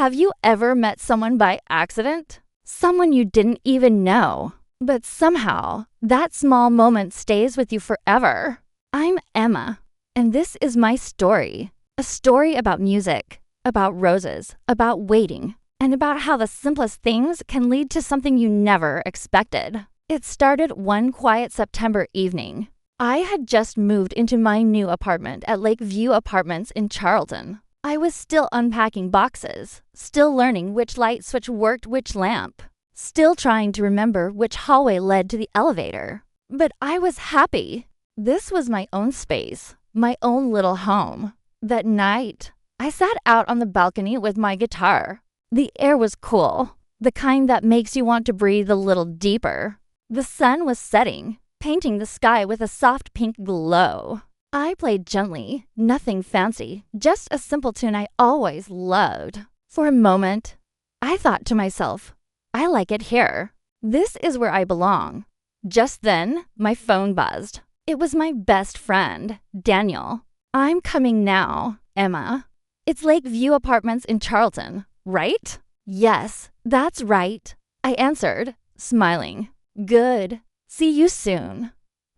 Have you ever met someone by accident? Someone you didn't even know, but somehow that small moment stays with you forever. I'm Emma, and this is my story. A story about music, about roses, about waiting, and about how the simplest things can lead to something you never expected. It started one quiet September evening. I had just moved into my new apartment at Lakeview Apartments in Charlton. I was still unpacking boxes, still learning which light switch worked which lamp, still trying to remember which hallway led to the elevator. But I was happy. This was my own space, my own little home. That night, I sat out on the balcony with my guitar. The air was cool, the kind that makes you want to breathe a little deeper. The sun was setting, painting the sky with a soft pink glow. I played gently, nothing fancy, just a simple tune I always loved. For a moment, I thought to myself, I like it here. This is where I belong. Just then, my phone buzzed. It was my best friend, Daniel. I'm coming now, Emma. It's Lakeview Apartments in Charlton, right? Yes, that's right, I answered, smiling. Good. See you soon.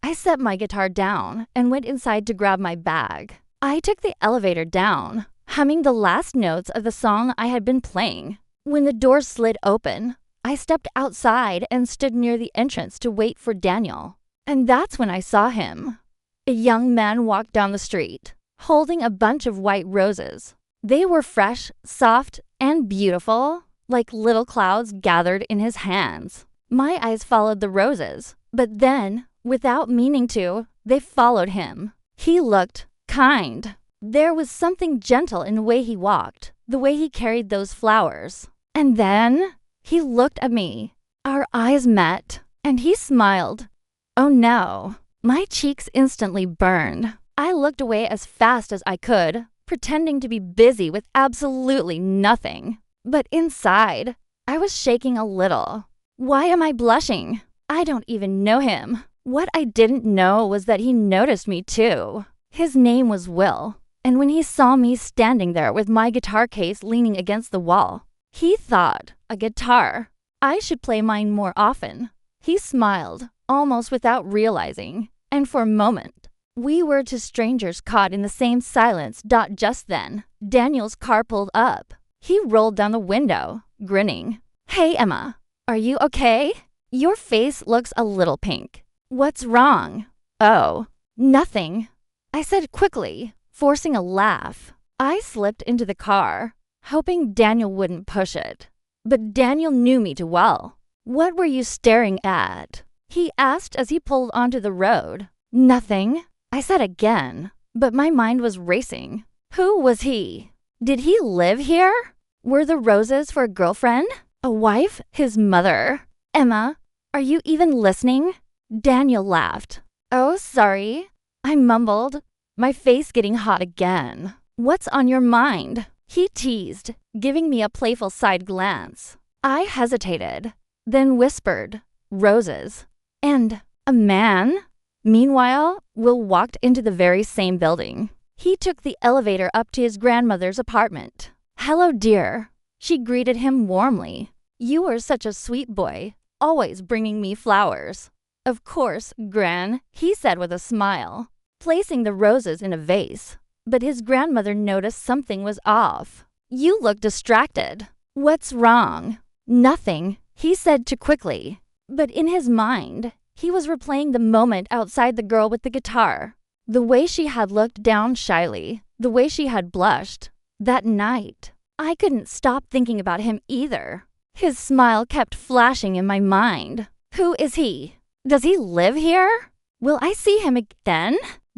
I set my guitar down and went inside to grab my bag. I took the elevator down, humming the last notes of the song I had been playing. When the door slid open, I stepped outside and stood near the entrance to wait for Daniel. And that's when I saw him. A young man walked down the street, holding a bunch of white roses. They were fresh, soft, and beautiful, like little clouds gathered in his hands. My eyes followed the roses, but then, without meaning to, they followed him. He looked kind. There was something gentle in the way he walked, the way he carried those flowers. And then he looked at me. Our eyes met, and he smiled. Oh no, my cheeks instantly burned. I looked away as fast as I could, pretending to be busy with absolutely nothing. But inside, I was shaking a little. Why am I blushing? I don't even know him. What I didn't know was that he noticed me too. His name was Will, and when he saw me standing there with my guitar case leaning against the wall, he thought, a guitar. I should play mine more often. He smiled, almost without realizing, and for a moment, we were two strangers caught in the same silence. Just then, Daniel's car pulled up. He rolled down the window, grinning. Hey, Emma, are you okay? Your face looks a little pink. What's wrong? Oh, nothing, I said quickly, forcing a laugh. I slipped into the car, hoping Daniel wouldn't push it. But Daniel knew me too well. What were you staring at? He asked as he pulled onto the road. Nothing, I said again, but my mind was racing. Who was he? Did he live here? Were the roses for a girlfriend? A wife? His mother? Emma, are you even listening? Daniel laughed. Oh, sorry, I mumbled, my face getting hot again. What's on your mind? He teased, giving me a playful side glance. I hesitated, then whispered, roses. And a man? Meanwhile, Will walked into the very same building. He took the elevator up to his grandmother's apartment. Hello, dear. She greeted him warmly. You are such a sweet boy, always bringing me flowers. Of course, Gran, he said with a smile, placing the roses in a vase. But his grandmother noticed something was off. You look distracted. What's wrong? Nothing, he said too quickly. But in his mind, he was replaying the moment outside the girl with the guitar. The way she had looked down shyly, the way she had blushed. That night, I couldn't stop thinking about him either. His smile kept flashing in my mind. Who is he? Does he live here? Will I see him again?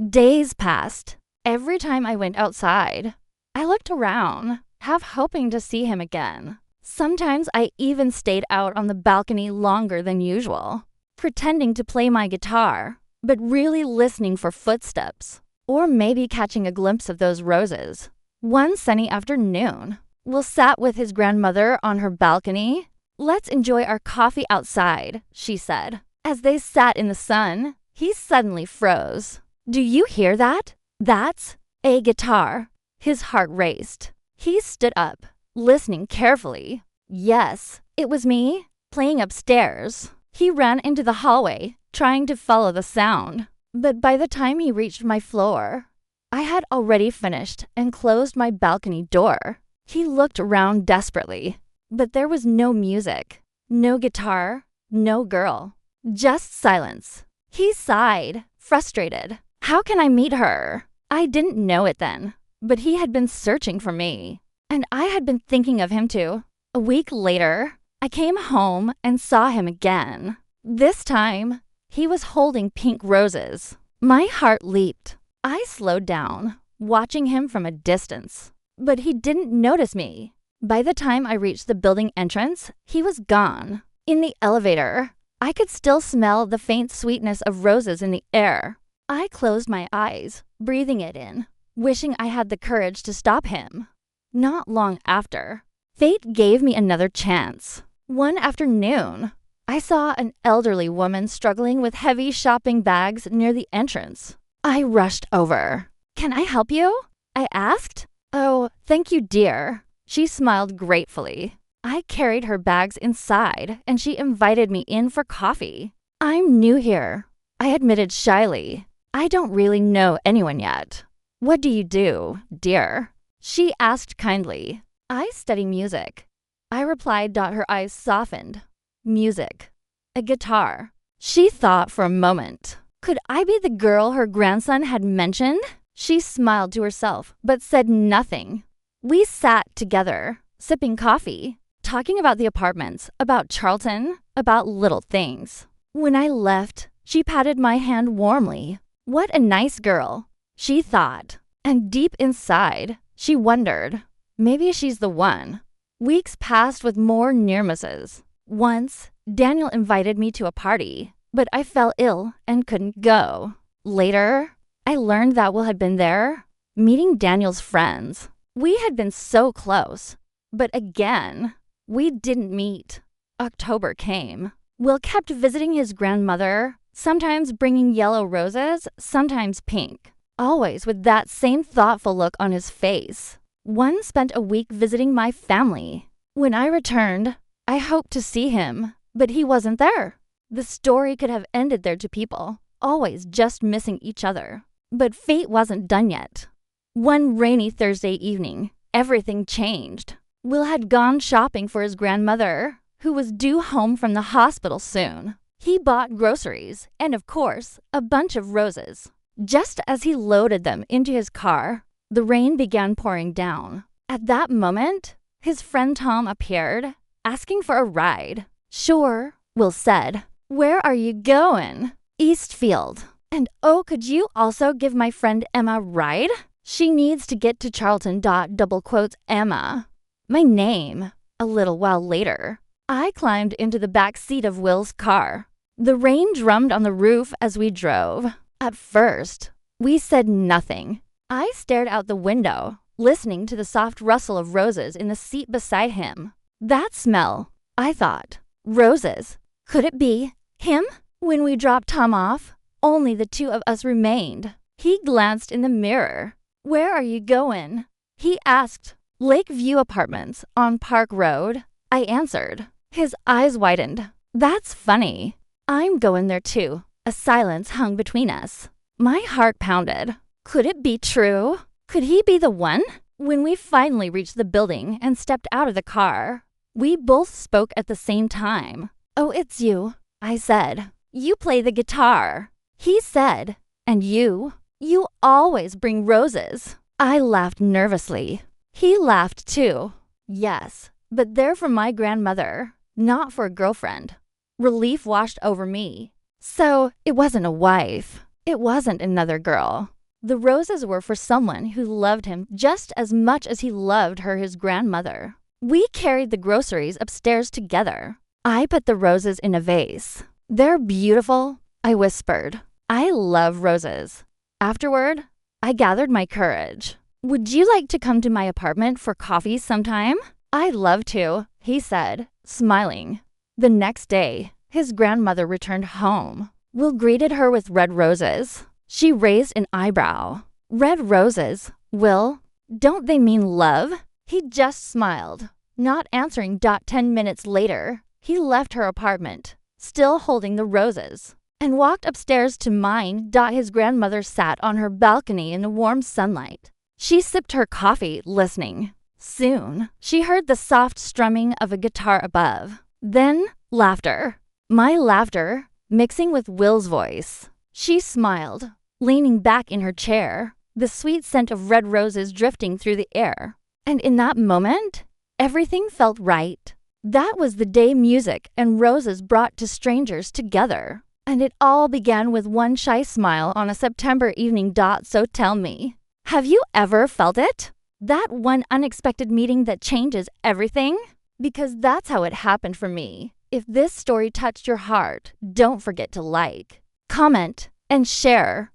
Days passed. Every time I went outside, I looked around, half hoping to see him again. Sometimes I even stayed out on the balcony longer than usual, pretending to play my guitar, but really listening for footsteps, or maybe catching a glimpse of those roses. One sunny afternoon, Will sat with his grandmother on her balcony. Let's enjoy our coffee outside, she said. As they sat in the sun, he suddenly froze. Do you hear that? That's a guitar. His heart raced. He stood up, listening carefully. Yes, it was me, playing upstairs. He ran into the hallway, trying to follow the sound. But by the time he reached my floor, I had already finished and closed my balcony door. He looked around desperately, but there was no music, no guitar, no girl, just silence. He sighed, frustrated. How can I meet her? I didn't know it then, but he had been searching for me, and I had been thinking of him too. A week later, I came home and saw him again. This time, he was holding pink roses. My heart leaped. I slowed down, watching him from a distance, but he didn't notice me. By the time I reached the building entrance, he was gone. In the elevator, I could still smell the faint sweetness of roses in the air. I closed my eyes, breathing it in, wishing I had the courage to stop him. Not long after, fate gave me another chance. One afternoon, I saw an elderly woman struggling with heavy shopping bags near the entrance. I rushed over. "Can I help you?" I asked. "Oh, thank you, dear." She smiled gratefully. I carried her bags inside, and she invited me in for coffee. "I'm new here," I admitted shyly. "I don't really know anyone yet." "What do you do, dear?" She asked kindly. "I study music," I replied. Her eyes softened. "Music. A guitar." She thought for a moment. Could I be the girl her grandson had mentioned? She smiled to herself, but said nothing. We sat together, sipping coffee, talking about the apartments, about Charlton, about little things. When I left, she patted my hand warmly. What a nice girl, she thought. And deep inside, she wondered, maybe she's the one. Weeks passed with more near misses. Once, Daniel invited me to a party, but I fell ill and couldn't go. Later, I learned that Will had been there, meeting Daniel's friends. We had been so close, but again, we didn't meet. October came. Will kept visiting his grandmother, sometimes bringing yellow roses, sometimes pink, always with that same thoughtful look on his face. One spent a week visiting my family. When I returned, I hoped to see him, but he wasn't there. The story could have ended there to people, always just missing each other. But fate wasn't done yet. One rainy Thursday evening, everything changed. Will had gone shopping for his grandmother, who was due home from the hospital soon. He bought groceries and, of course, a bunch of roses. Just as he loaded them into his car, the rain began pouring down. At that moment, his friend Tom appeared, asking for a ride. "Sure," Will said. "Where are you going?" "Eastfield." "And oh, could you also give my friend Emma a ride? She needs to get to Charlton. Emma. My name." A little while later, I climbed into the back seat of Will's car. The rain drummed on the roof as we drove. At first, we said nothing. I stared out the window, listening to the soft rustle of roses in the seat beside him. That smell, I thought. Roses. Could it be him? When we dropped Tom off, only the two of us remained. He glanced in the mirror. "Where are you going?" he asked. "Lakeview Apartments on Park Road," I answered. His eyes widened. "That's funny. I'm going there too." A silence hung between us. My heart pounded. Could it be true? Could he be the one? When we finally reached the building and stepped out of the car, we both spoke at the same time. "Oh, it's you," I said. "You play the guitar." He said, "And you always bring roses." I laughed nervously. He laughed too. "Yes, but they're for my grandmother, not for a girlfriend." Relief washed over me. So it wasn't a wife. It wasn't another girl. The roses were for someone who loved him just as much as he loved her, his grandmother. We carried the groceries upstairs together. I put the roses in a vase. "They're beautiful," I whispered. "I love roses." Afterward, I gathered my courage. "Would you like to come to my apartment for coffee sometime?" "I'd love to," he said, smiling. The next day, his grandmother returned home. Will greeted her with red roses. She raised an eyebrow. "Red roses? Will, don't they mean love?" He just smiled, not answering. 10 minutes later, he left her apartment, still holding the roses, and walked upstairs to mine. His grandmother sat on her balcony in the warm sunlight. She sipped her coffee, listening. Soon, she heard the soft strumming of a guitar above. Then, laughter. My laughter, mixing with Will's voice. She smiled, leaning back in her chair, the sweet scent of red roses drifting through the air. And in that moment, everything felt right. That was the day music and roses brought two strangers together. And it all began with one shy smile on a September evening. So tell me, have you ever felt it? That one unexpected meeting that changes everything? Because that's how it happened for me. If this story touched your heart, don't forget to like, comment, and share.